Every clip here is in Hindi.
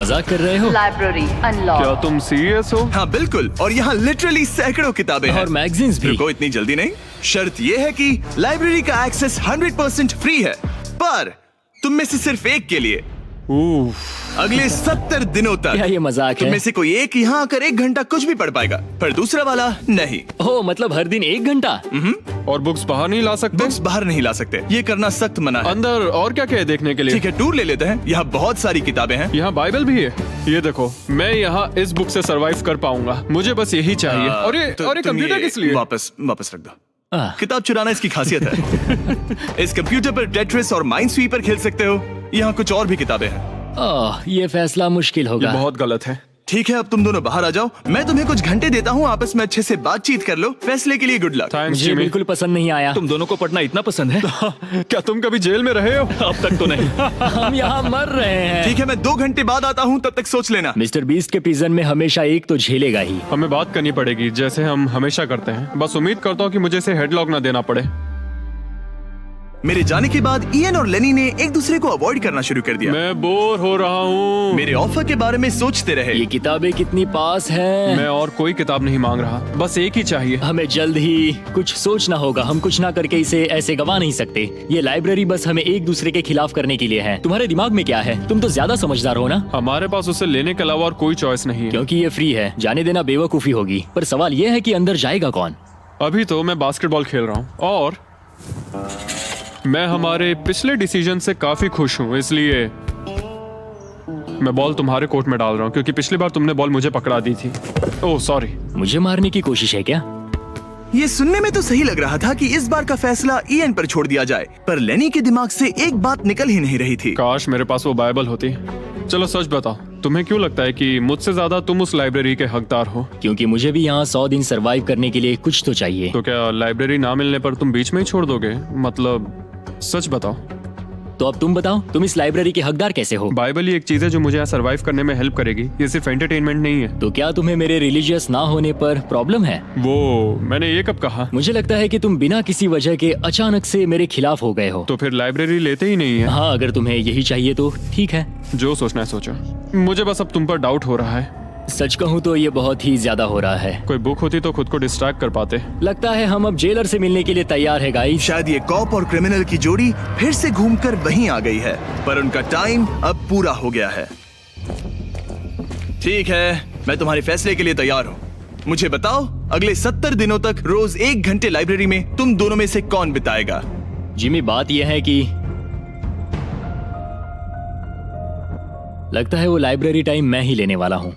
मजाक कर रहे हो? Library unlock. क्या तुम सीरियस हो? हाँ बिल्कुल, और यहाँ लिटरली सैकड़ों किताबें हैं और मैगजीन्स भी। रुको, इतनी जल्दी नहीं। शर्त ये है कि लाइब्रेरी का एक्सेस 100% फ्री है, पर तुम में से सिर्फ एक के लिए अगले 70 दिनों तक। क्या ये मजाक तुम है? में से कोई एक यहाँ आकर 1 घंटा कुछ भी पढ़ पाएगा, पर दूसरा वाला नहीं। ओह, मतलब हर दिन 1 घंटा? और बुक्स बाहर नहीं ला सकते? बुक्स बाहर नहीं ला सकते, ये करना सख्त मना है। अंदर और क्या क्या है देखने के लिए? ठीक है, टूर ले लेते हैं। यहाँ बहुत सारी किताबें हैं। यहाँ बाइबल भी है। ये देखो, मैं यहाँ इस बुक से सरवाइव कर पाऊंगा। मुझे बस यही चाहिए। और ये तो तुम कंप्यूटर ये किस लिए? वापस रख दो। किताब चुराना इसकी खासियत है। इस कंप्यूटर पर टेट्रिस और माइंड स्वीपर खेल सकते हो। यहाँ कुछ और भी किताबें हैं। ये फैसला मुश्किल ये होगा। बहुत गलत है। ठीक है, अब तुम दोनों बाहर आ जाओ। मैं तुम्हें कुछ घंटे देता हूँ, आपस में अच्छे से बातचीत कर लो। फैसले के लिए गुड लक। थैंक्स मुझे जिमी। बिल्कुल पसंद नहीं आया। तुम दोनों को पढ़ना इतना पसंद है? क्या तुम कभी जेल में रहे हो? अब तक तो नहीं। हम यहाँ मर रहे हैं। ठीक है, मैं 2 घंटे बाद आता हूँ, तब तक सोच लेना। मिस्टर बीस्ट के प्रिजन में हमेशा एक तो झेलेगा ही। हमें बात करनी पड़ेगी, जैसे हम हमेशा करते हैं। बस उम्मीद करता हूँ कि मुझे इसे हेडलॉक ना देना पड़े। मेरे जाने के बाद इयन और लेनी ने एक दूसरे को अवॉइड करना शुरू कर दिया। मैं बोर हो रहा हूँ। मेरे ऑफर के बारे में सोचते रहे। ये किताबें कितनी पास हैं। मैं और कोई किताब नहीं मांग रहा, बस एक ही चाहिए। हमें जल्द ही कुछ सोचना होगा। हम कुछ ना करके इसे ऐसे गवा नहीं सकते। ये लाइब्रेरी बस हमें एक दूसरे के खिलाफ करने के लिए है। तुम्हारे दिमाग में क्या है? तुम तो ज्यादा समझदार हो ना। हमारे पास उसे लेने के अलावा और कोई चॉइस नहीं है। क्योंकि ये फ्री है, जाने देना बेवकूफी होगी। पर सवाल ये है कि अंदर जाएगा कौन? अभी तो मैं बास्केटबॉल खेल रहा हूँ और मैं हमारे पिछले डिसीजन से काफी खुश हूँ, इसलिए मैं बॉल तुम्हारे कोर्ट में डाल रहा हूँ, क्योंकि पिछली बार तुमने बॉल मुझे पकड़ा दी थी। Oh sorry. मुझे मारने की कोशिश है क्या? ये सुनने में तो सही लग रहा था कि इस बार का फैसला इयन पर छोड़ दिया जाए, पर लेनी के दिमाग से एक बात निकल ही नहीं रही थी। काश मेरे पास वो बाइबल होती। चलो सच बताओ, तुम्हें क्यों लगता है कि मुझसे ज्यादा तुम उस लाइब्रेरी के हकदार हो? क्योंकि मुझे भी यहाँ 100 दिन सरवाइव करने के लिए कुछ तो चाहिए। तो क्या लाइब्रेरी ना मिलने पर तुम बीच में ही छोड़ दोगे? मतलब सच बताओ। तो अब तुम बताओ, तुम इस लाइब्रेरी के हकदार कैसे हो? बाइबल ही एक चीज है जो मुझे यहाँ सरवाइव करने में हेल्प करेगी। ये सिर्फ एंटरटेनमेंट नहीं है। तो क्या तुम्हें मेरे रिलीजियस ना होने पर प्रॉब्लम है? वो मैंने ये कब कहा? मुझे लगता है कि तुम बिना किसी वजह के अचानक से मेरे खिलाफ हो गए हो। तो फिर लाइब्रेरी लेते ही नहीं है। हाँ, अगर तुम्हें यही चाहिए तो ठीक है। जो सोचना है सोचो। मुझे बस अब तुम पर डाउट हो रहा है। सच कहूँ तो ये बहुत ही ज्यादा हो रहा है। कोई बुक होती तो खुद को डिस्ट्रैक्ट कर पाते। लगता है हम अब जेलर से मिलने के लिए तैयार है गाइस। शायद ये कॉप और क्रिमिनल की जोड़ी फिर से घूमकर वहीं आ गई है, पर उनका टाइम अब पूरा हो गया है। ठीक है, मैं तुम्हारे फैसले के लिए तैयार हूँ। मुझे बताओ, अगले 70 दिनों तक रोज 1 घंटे लाइब्रेरी में तुम दोनों में से कौन बिताएगा? जिमी, बात यह है कि लगता है वो लाइब्रेरी टाइम मैं ही लेने वाला हूँ।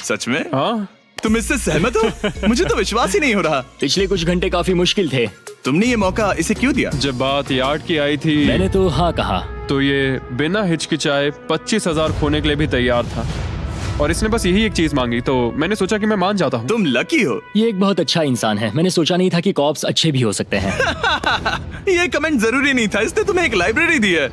सच में? हाँ, तुम इससे सहमत हो? मुझे तो विश्वास ही नहीं हो रहा। पिछले कुछ घंटे काफी मुश्किल थे। तुमने ये मौका इसे क्यों दिया? जब बात यार्ड की आई थी मैंने तो हाँ कहा। तो ये बिना हिचकिचाए 25,000 खोने के लिए भी तैयार था। और इसने बस यही एक चीज मांगी, तो मैंने सोचा कि मैं मान जाता हूँ। तुम लकी हो। ये एक बहुत अच्छा इंसान है। मैंने सोचा नहीं था कि कॉप्स अच्छे भी हो सकते हैं। ये कमेंट जरूरी नहीं था, इसने तुम्हें एक लाइब्रेरी दी है।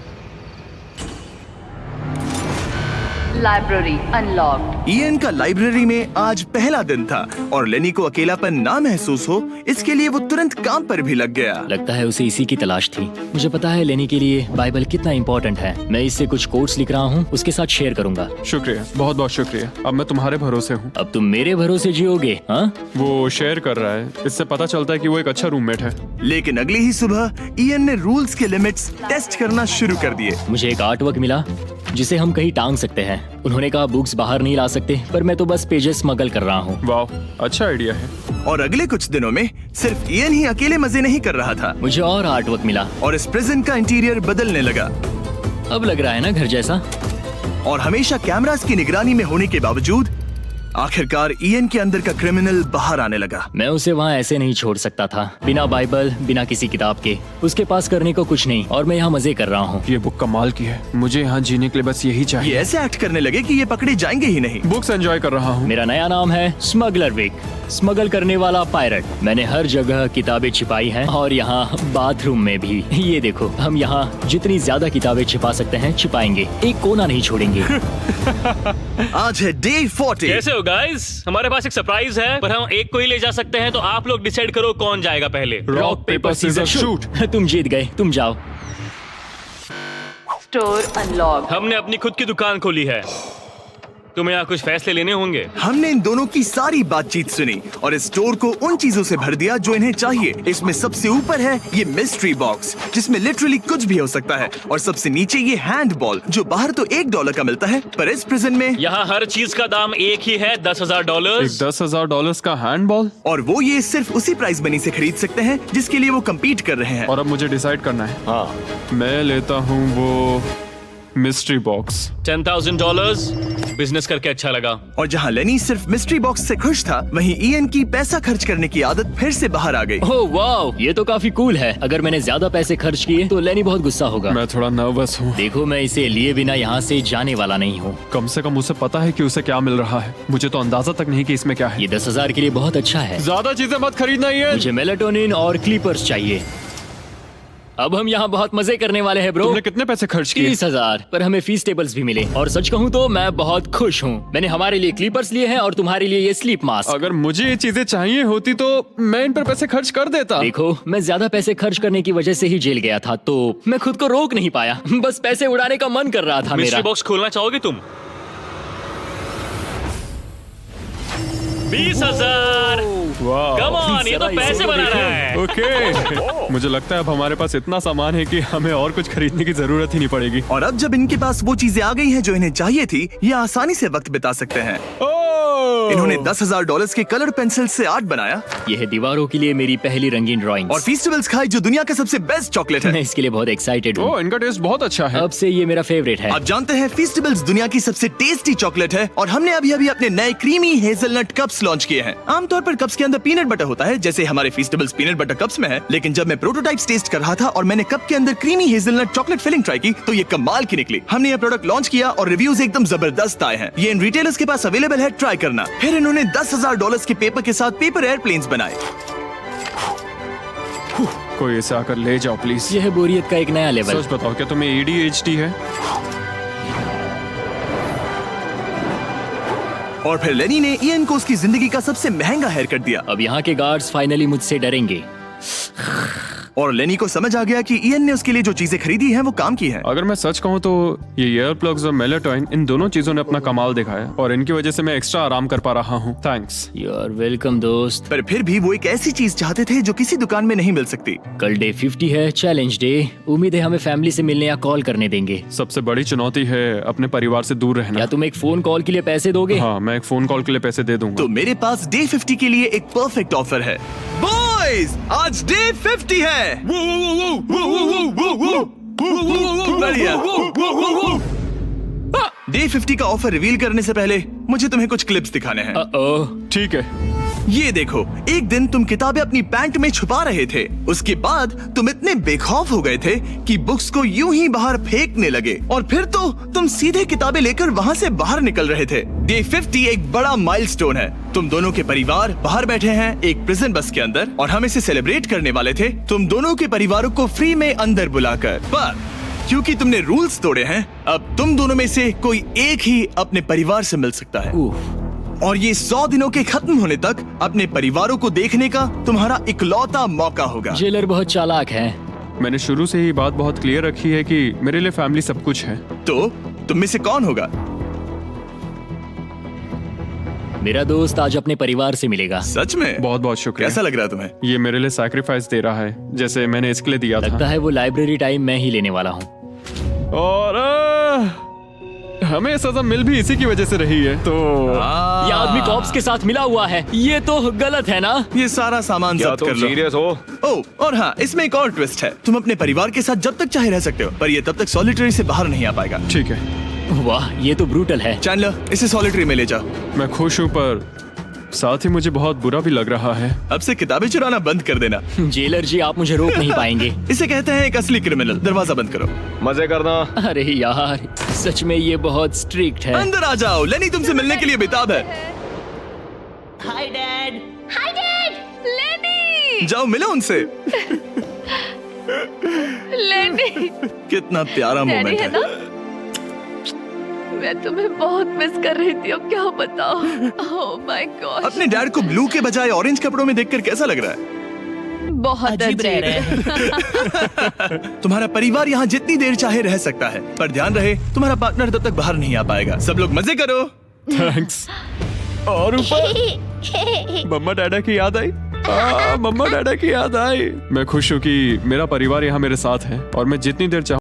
Library unlocked. इयन का लाइब्रेरी में आज पहला दिन था और लेनी को अकेलापन ना महसूस हो, इसके लिए वो तुरंत काम पर भी लग गया। लगता है उसे इसी की तलाश थी। मुझे पता है लेनी के लिए बाइबल कितना इम्पोर्टेंट है। मैं इससे कुछ कोट्स लिख रहा हूँ, उसके साथ शेयर करूंगा। शुक्रिया, बहुत बहुत शुक्रिया। अब मैं तुम्हारे भरोसे हूँ। अब तुम मेरे भरोसे जियोगे? हाँ, वो शेयर कर रहा है, इससे पता चलता है कि वो एक अच्छा रूममेट है। लेकिन अगली ही सुबह इयन ने रूल्स के लिमिट्स टेस्ट करना शुरू कर दिए। मुझे एक आर्ट वर्क मिला जिसे हम कहीं टांग सकते हैं। उन्होंने कहा बुक्स बाहर नहीं ला सकते, पर मैं तो बस पेजेस स्मगल कर रहा हूँ। वाह, अच्छा आइडिया है। और अगले कुछ दिनों में सिर्फ इयन ही अकेले मजे नहीं कर रहा था, मुझे और आर्ट वर्क मिला और इस प्रिजन का इंटीरियर बदलने लगा। अब लग रहा है ना घर जैसा। और हमेशा कैमरास की निगरानी में होने के बावजूद आखिरकार इयन के अंदर का क्रिमिनल बाहर आने लगा। मैं उसे वहाँ ऐसे नहीं छोड़ सकता था, बिना बाइबल, बिना किसी किताब के। उसके पास करने को कुछ नहीं, और मैं यहाँ मजे कर रहा हूँ। ये बुक कमाल की है। मुझे यहाँ जीने के लिए बस यही ये चाहिए। ऐसे एक्ट करने लगे कि ये पकड़े जाएंगे ही नहीं। बुक्स एंजॉय कर रहा हूँ। मेरा नया नाम है स्मगलर विक, स्मगल करने वाला पायरट। मैंने हर जगह किताबें छिपाई हैं, और यहाँ बाथरूम में भी। ये देखो, हम यहाँ जितनी ज्यादा किताबें छिपा सकते हैं छिपाएंगे, एक कोना नहीं छोड़ेंगे। आज है डे 40। कैसे हो गाइस? हमारे पास एक सरप्राइज है, पर हम एक को ही ले जा सकते हैं, तो आप लोग डिसाइड करो कौन जाएगा पहले। Rock paper scissor shoot. तुम जीत गए, तुम जाओ। Store unlock. हमने अपनी खुद की दुकान खोली है। तुम्हें यहाँ कुछ फैसले लेने होंगे। हमने इन दोनों की सारी बातचीत सुनी और इस स्टोर को उन चीजों से भर दिया जो इन्हें चाहिए। इसमें सबसे ऊपर है ये मिस्ट्री बॉक्स जिसमें लिटरली कुछ भी हो सकता है, और सबसे नीचे ये हैंड बॉल जो बाहर तो $1 का मिलता है, पर इस प्रिजन में यहाँ हर चीज का दाम एक ही है, $10,000। एक $10,000 का हैंडबॉल। और वो ये सिर्फ उसी प्राइस मनी से खरीद सकते हैं जिसके लिए वो कम्पीट कर रहे हैं। और अब मुझे डिसाइड करना है। हाँ, मैं लेता हूँ वो मिस्ट्री बॉक्स। $10,000। बिजनेस करके अच्छा लगा। और जहाँ लेनी सिर्फ मिस्ट्री बॉक्स से खुश था, वहीं ईएन की पैसा खर्च करने की आदत फिर से बाहर आ गई। ओह वाओ, ये तो काफी कूल है। अगर मैंने ज्यादा पैसे खर्च किए तो लेनी बहुत गुस्सा होगा। मैं थोड़ा नर्वस हूँ। देखो, मैं इसे लिए बिना यहाँ से जाने वाला नहीं हूँ। कम से कम उसे पता है कि उसे क्या मिल रहा है। मुझे तो अंदाजा तक नहीं कि इसमें क्या है। ये 10,000 के लिए बहुत अच्छा है। ज्यादा चीजें मत खरीदना ये। मुझे मेलाटोनिन और क्लीपर्स चाहिए। अब हम यहाँ बहुत मजे करने वाले हैं ब्रो। तुमने कितने पैसे खर्च किए? 30,000, पर हमें फीस टेबल्स भी मिले। और सच कहूँ तो मैं बहुत खुश हूँ। मैंने हमारे लिए क्लीपर्स लिए हैं और तुम्हारे लिए ये स्लीप मास्क। अगर मुझे ये चीजें चाहिए होती तो मैं इन पर पैसे खर्च कर देता। देखो, मैं ज्यादा पैसे खर्च करने की वजह से ही जेल गया था, तो मैं खुद को रोक नहीं पाया। बस पैसे उड़ाने का मन कर रहा था मिस्ट्री मेरा। बॉक्स खोलना चाहोगे तुम? 20,000। कम ऑन, ये तो पैसे बना रहा है। ओके, मुझे लगता है अब हमारे पास इतना सामान है कि हमें और कुछ खरीदने की जरूरत ही नहीं पड़ेगी। और अब जब इनके पास वो चीजें आ गई हैं जो इन्हें चाहिए थी, ये आसानी से वक्त बिता सकते हैं। इन्होंने $10,000 के कलर पेंसिल से आर्ट बनाया यह है दीवारों के लिए मेरी पहली रंगीन ड्राइंग। और फेस्टिवल्स खाई जो दुनिया का सबसे बेस्ट चॉकलेट है। मैं इसके लिए बहुत एक्साइटेड हूँ। ओह, इनका टेस्ट बहुत अच्छा है। अब से ये मेरा फेवरेट है। आप जानते हैं फेस्टिवल्स दुनिया की सबसे टेस्टी चॉकलेट है, और हमने अभी अभी अपने नए क्रीमी हेजलनट कप्स लॉन्च किए हैं। आमतौर पर कप्स के अंदर पीनट बटर होता है, जैसे हमारे फेस्टिवल्स पीनट बटर कप्स में है। लेकिन जब मैं प्रोटोटाइप्स टेस्ट कर रहा था और मैंने कप के अंदर creamy hazelnut chocolate filling try की, तो ये कमाल की निकली। हमने ये प्रोडक्ट लॉन्च किया और रिव्यूज एकदम जबरदस्त आए हैं। ये इन रिटेलर्स के पास अवेलेबल है, ट्राई करना। फिर इन्होंने $10,000 के पेपर के साथ पेपर एयरप्लेन्स बनाए। कोई इसे आकर ले जाओ प्लीज। यह है बोरियत का एक नया लेवल। सच बताओ, क्या तुम्हें ADHD है? और फिर लेनी ने ईएन को उसकी जिंदगी का सबसे महंगा हेयर कट दिया। अब यहाँ के गार्ड्स फाइनली मुझसे डरेंगे। और लेनी को समझ आ गया कि ईएन ने उसके लिए जो चीजें खरीदी हैं वो काम की हैं। अगर मैं सच कहूँ तो ये ईयर प्लग्स और मेलाटोनिन, इन दोनों चीजों ने अपना कमाल दिखाया और इनकी वजह से मैं एक्स्ट्रा आराम कर पा रहा हूँ। थैंक्स। यू आर वेलकम दोस्त। पर फिर भी वो एक ऐसी चीज चाहते थे जो किसी दुकान में नहीं मिल सकती। कल डे 50 है, चैलेंज डे। उम्मीद है हमें फैमिली से मिलने या कॉल करने देंगे। सबसे बड़ी चुनौती है अपने परिवार से दूर रहना। क्या तुम एक फोन कॉल के लिए पैसे दोगे? हाँ, मैं एक फोन कॉल के लिए पैसे दे दूंगा। तो मेरे पास डे 50 के लिए एक परफेक्ट ऑफर है। बॉयज, आज डे 50 है। बढ़िया। डे 50 का ऑफर रिवील करने से पहले मुझे तुम्हें कुछ क्लिप्स दिखाने हैं। ओह, ठीक है। ये देखो, एक दिन तुम किताबें अपनी पैंट में छुपा रहे थे। उसके बाद तुम इतने बेखौफ हो गए थे कि बुक्स को यूं ही बाहर फेंकने लगे, और फिर तो तुम सीधे किताबें लेकर वहाँ से बाहर निकल रहे थे। डे 50 एक बड़ा माइलस्टोन है। तुम दोनों के परिवार बाहर बैठे हैं एक प्रिजन बस के अंदर, और हम इसे सेलिब्रेट करने वाले थे तुम दोनों के परिवारों को फ्री में अंदर बुलाकर। पर क्योंकि तुमने रूल्स तोड़े हैं, अब तुम दोनों में से कोई एक ही अपने परिवार से मिल सकता है। और ये 100 दिनों के खत्म होने तक अपने परिवारों को देखने का तुम्हारा इकलौता मौका होगा। जेलर बहुत चालाक है। मैंने शुरू से ही बात बहुत क्लियर रखी है कि मेरे लिए फैमिली सब कुछ है। तो तुम में से कौन होगा? मेरा दोस्त आज अपने परिवार से मिलेगा। सच में? बहुत बहुत शुक्रिया। कैसा लग रहा है तुम्हें? ये मेरे लिए सैक्रिफाइस दे रहा है, जैसे मैंने इसके लिए दिया लगता था। है वो लाइब्रेरी टाइम मैं ही लेने वाला हूँ। और हमें सजा मिल भी इसी की वजह से रही है। तो ये आदमी कॉप्स के साथ मिला हुआ है। ये तो गलत है ना? ये सारा सामान जब्त कर लो। सीरियस हो? ओह, और हाँ, इसमें एक और ट्विस्ट है। तुम अपने परिवार के साथ जब तक चाहे रह सकते हो, पर ये तब तक सॉलिटरी से बाहर नहीं आ पाएगा। ठीक है। वाह, ये तो ब्रूटल है। चैंडलर, इसे सॉलिटरी में ले जाओ। मैं खुश हूँ, पर साथ ही मुझे बहुत बुरा भी लग रहा है। अब से किताबें चुराना बंद कर देना। जेलर जी, आप मुझे रोक नहीं पाएंगे। इसे कहते हैं एक असली क्रिमिनल। दरवाजा बंद करो। मजे करना। अरे यार, सच में ये बहुत स्ट्रिक्ट है। अंदर आ जाओ, लेनी तुमसे मिलने के लिए बेताब है। Hi dad. हाय डैड, लेनी। जाओ मिलो उनसे। लेनी, कितना प्यारा डैडी मोमेंट है है। ना? मैं तुम्हें बहुत मिस कर रही थी, अब क्या बताओ। ओह माय गॉड, अपने डैड को ब्लू के बजाय ऑरेंज कपड़ों में देखकर कैसा लग रहा है? बहुत अजीब रह रहे हैं। तुम्हारा परिवार यहाँ जितनी देर चाहे रह सकता है, पर ध्यान रहे तुम्हारा पार्टनर तब तक बाहर नहीं आ पाएगा। सब लोग मजे करो। थैंक्स। और ऊपर मम्मा डैडा की याद आई। मम्मा डैडा की याद आई। मैं खुश हूँ कि मेरा परिवार यहाँ मेरे साथ है और मैं जितनी देर चाहूँ